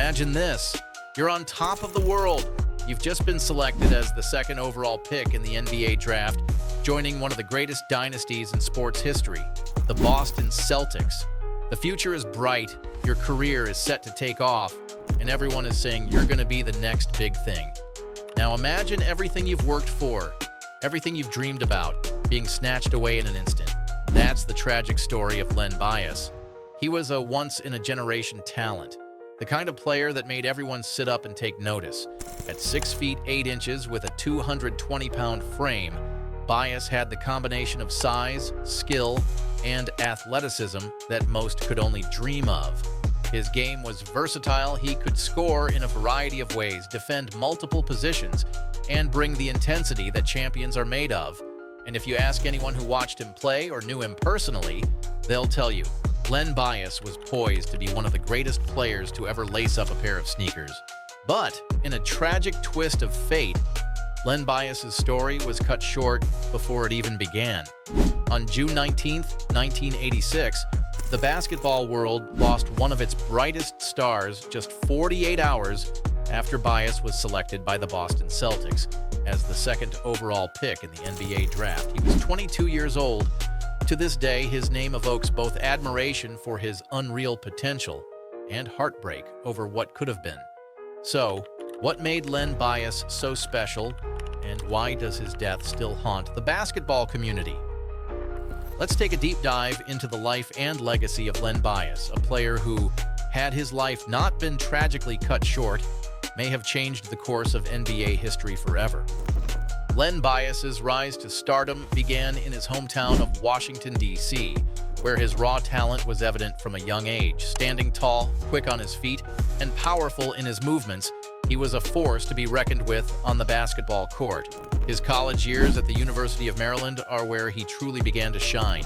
Imagine this. You're on top of the world. You've just been selected as the second overall pick in the NBA draft, joining one of the greatest dynasties in sports history, the Boston Celtics. The future is bright, your career is set to take off, and everyone is saying you're going to be the next big thing. Now imagine everything you've worked for, everything you've dreamed about, being snatched away in an instant. That's the tragic story of Len Bias. He was a once-in-a-generation talent, the kind of player that made everyone sit up and take notice. At 6 feet 8 inches with a 220-pound frame, Bias had the combination of size, skill, and athleticism that most could only dream of. His game was versatile. He could score in a variety of ways, defend multiple positions, and bring the intensity that champions are made of. And if you ask anyone who watched him play or knew him personally, they'll tell you, Len Bias was poised to be one of the greatest players to ever lace up a pair of sneakers. But in a tragic twist of fate, Len Bias's story was cut short before it even began. On June 19, 1986, the basketball world lost one of its brightest stars just 48 hours after Bias was selected by the Boston Celtics as the second overall pick in the NBA draft. He was 22 years old. To this day, his name evokes both admiration for his unreal potential and heartbreak over what could have been. So, what made Len Bias so special, and why does his death still haunt the basketball community? Let's take a deep dive into the life and legacy of Len Bias, a player who, had his life not been tragically cut short, may have changed the course of NBA history forever. Len Bias's rise to stardom began in his hometown of Washington, D.C., where his raw talent was evident from a young age. Standing tall, quick on his feet, and powerful in his movements, he was a force to be reckoned with on the basketball court. His college years at the University of Maryland are where he truly began to shine.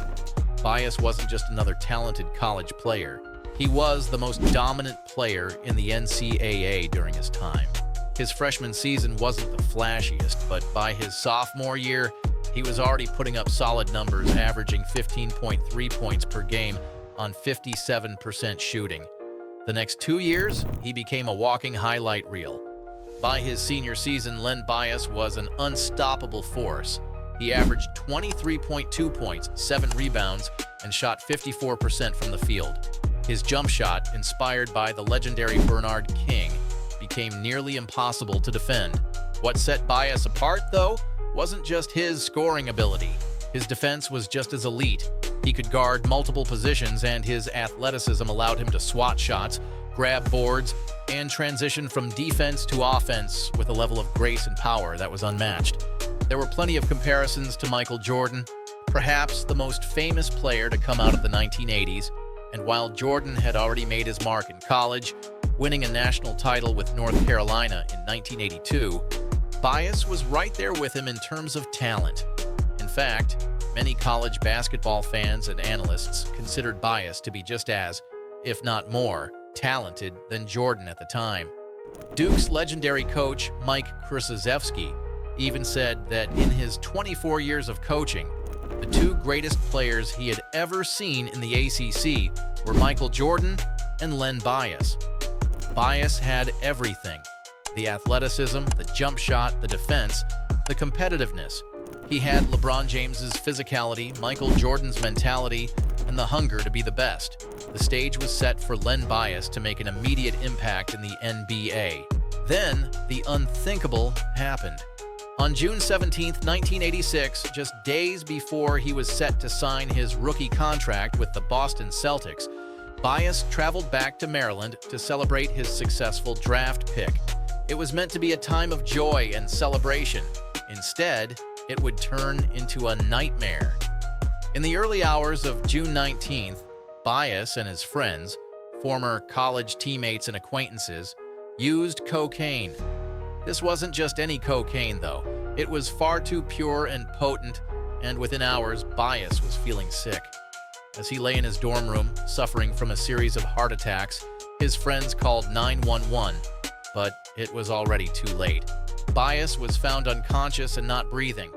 Bias wasn't just another talented college player. He was the most dominant player in the NCAA during his time. His freshman season wasn't the flashiest, but by his sophomore year, he was already putting up solid numbers, averaging 15.3 points per game on 57% shooting. The next 2 years, he became a walking highlight reel. By his senior season, Len Bias was an unstoppable force. He averaged 23.2 points, 7 rebounds, and shot 54% from the field. His jump shot, inspired by the legendary Bernard King, became nearly impossible to defend. What set Bias apart, though, wasn't just his scoring ability. His defense was just as elite. He could guard multiple positions, and his athleticism allowed him to swat shots, grab boards, and transition from defense to offense with a level of grace and power that was unmatched. There were plenty of comparisons to Michael Jordan, perhaps the most famous player to come out of the 1980s, and while Jordan had already made his mark in college, winning a national title with North Carolina in 1982, Bias was right there with him in terms of talent. In fact, many college basketball fans and analysts considered Bias to be just as, if not more, talented than Jordan at the time. Duke's legendary coach, Mike Krzyzewski, even said that in his 24 years of coaching, the two greatest players he had ever seen in the ACC were Michael Jordan and Len Bias. Bias had everything: the athleticism, the jump shot, the defense, the competitiveness. He had LeBron James's physicality, Michael Jordan's mentality, and the hunger to be the best. The stage was set for Len Bias to make an immediate impact in the NBA. Then, the unthinkable happened. On June 17, 1986, just days before he was set to sign his rookie contract with the Boston Celtics, Bias traveled back to Maryland to celebrate his successful draft pick. It was meant to be a time of joy and celebration. Instead, it would turn into a nightmare. In the early hours of June 19th, Bias and his friends, former college teammates and acquaintances, used cocaine. This wasn't just any cocaine, though. It was far too pure and potent, and within hours, Bias was feeling sick. As he lay in his dorm room, suffering from a series of heart attacks, his friends called 911, but it was already too late. Bias was found unconscious and not breathing.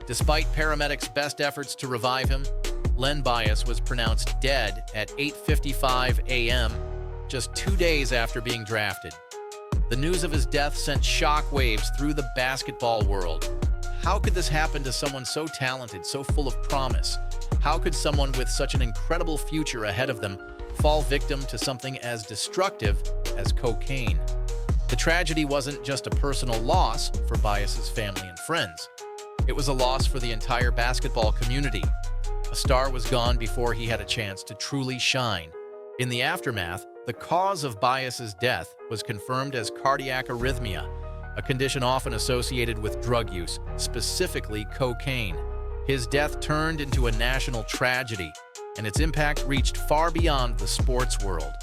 Despite paramedics' best efforts to revive him, Len Bias was pronounced dead at 8:55 a.m. just 2 days after being drafted. The news of his death sent shockwaves through the basketball world. How could this happen to someone so talented, so full of promise? How could someone with such an incredible future ahead of them fall victim to something as destructive as cocaine? The tragedy wasn't just a personal loss for Bias's family and friends. It was a loss for the entire basketball community. A star was gone before he had a chance to truly shine. In the aftermath, the cause of Bias's death was confirmed as cardiac arrhythmia, a condition often associated with drug use, specifically cocaine. His death turned into a national tragedy, and its impact reached far beyond the sports world.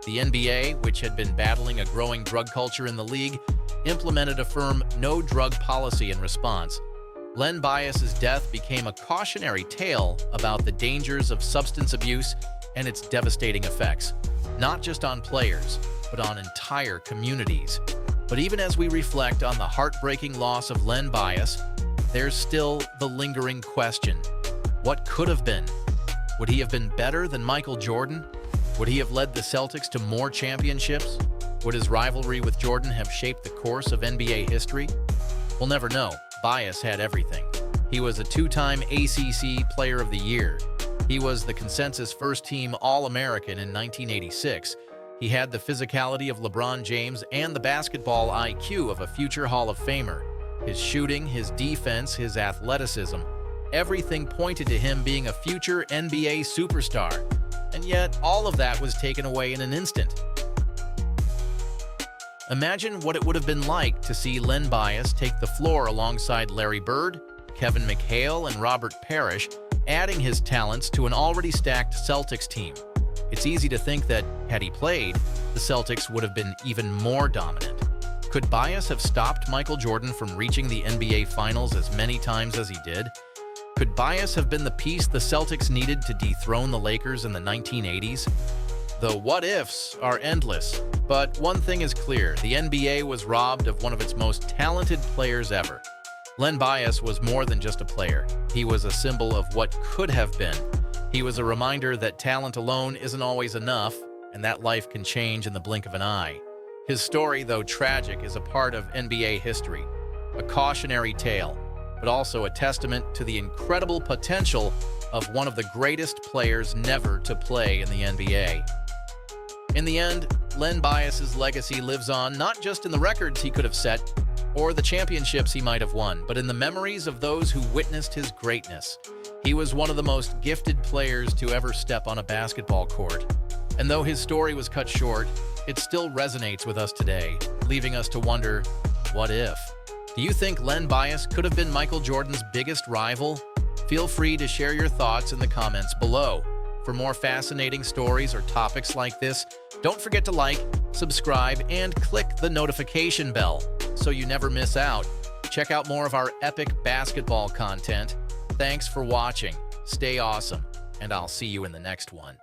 The NBA, which had been battling a growing drug culture in the league, implemented a firm no-drug policy in response. Len Bias's death became a cautionary tale about the dangers of substance abuse and its devastating effects, not just on players, but on entire communities. But even as we reflect on the heartbreaking loss of Len Bias, there's still the lingering question: what could have been? Would he have been better than Michael Jordan? Would he have led the Celtics to more championships? Would his rivalry with Jordan have shaped the course of NBA history? We'll never know. Bias had everything. He was a two-time ACC Player of the Year. He was the consensus first-team All-American in 1986. He had the physicality of LeBron James and the basketball IQ of a future Hall of Famer. His shooting, his defense, his athleticism, everything pointed to him being a future NBA superstar. And yet, all of that was taken away in an instant. Imagine what it would have been like to see Len Bias take the floor alongside Larry Bird, Kevin McHale, and Robert Parrish, adding his talents to an already stacked Celtics team. It's easy to think that, had he played, the Celtics would have been even more dominant. Could Bias have stopped Michael Jordan from reaching the NBA Finals as many times as he did? Could Bias have been the piece the Celtics needed to dethrone the Lakers in the 1980s? The what-ifs are endless, but one thing is clear: the NBA was robbed of one of its most talented players ever. Len Bias was more than just a player. He was a symbol of what could have been. He was a reminder that talent alone isn't always enough, and that life can change in the blink of an eye. His story, though tragic, is a part of NBA history, a cautionary tale, but also a testament to the incredible potential of one of the greatest players never to play in the NBA. In the end, Len Bias's legacy lives on not just in the records he could have set or the championships he might have won, but in the memories of those who witnessed his greatness. He was one of the most gifted players to ever step on a basketball court. And though his story was cut short, it still resonates with us today, leaving us to wonder, what if? Do you think Len Bias could have been Michael Jordan's biggest rival? Feel free to share your thoughts in the comments below. For more fascinating stories or topics like this, don't forget to like, subscribe, and click the notification bell so you never miss out. Check out more of our epic basketball content. Thanks for watching. Stay awesome, and I'll see you in the next one.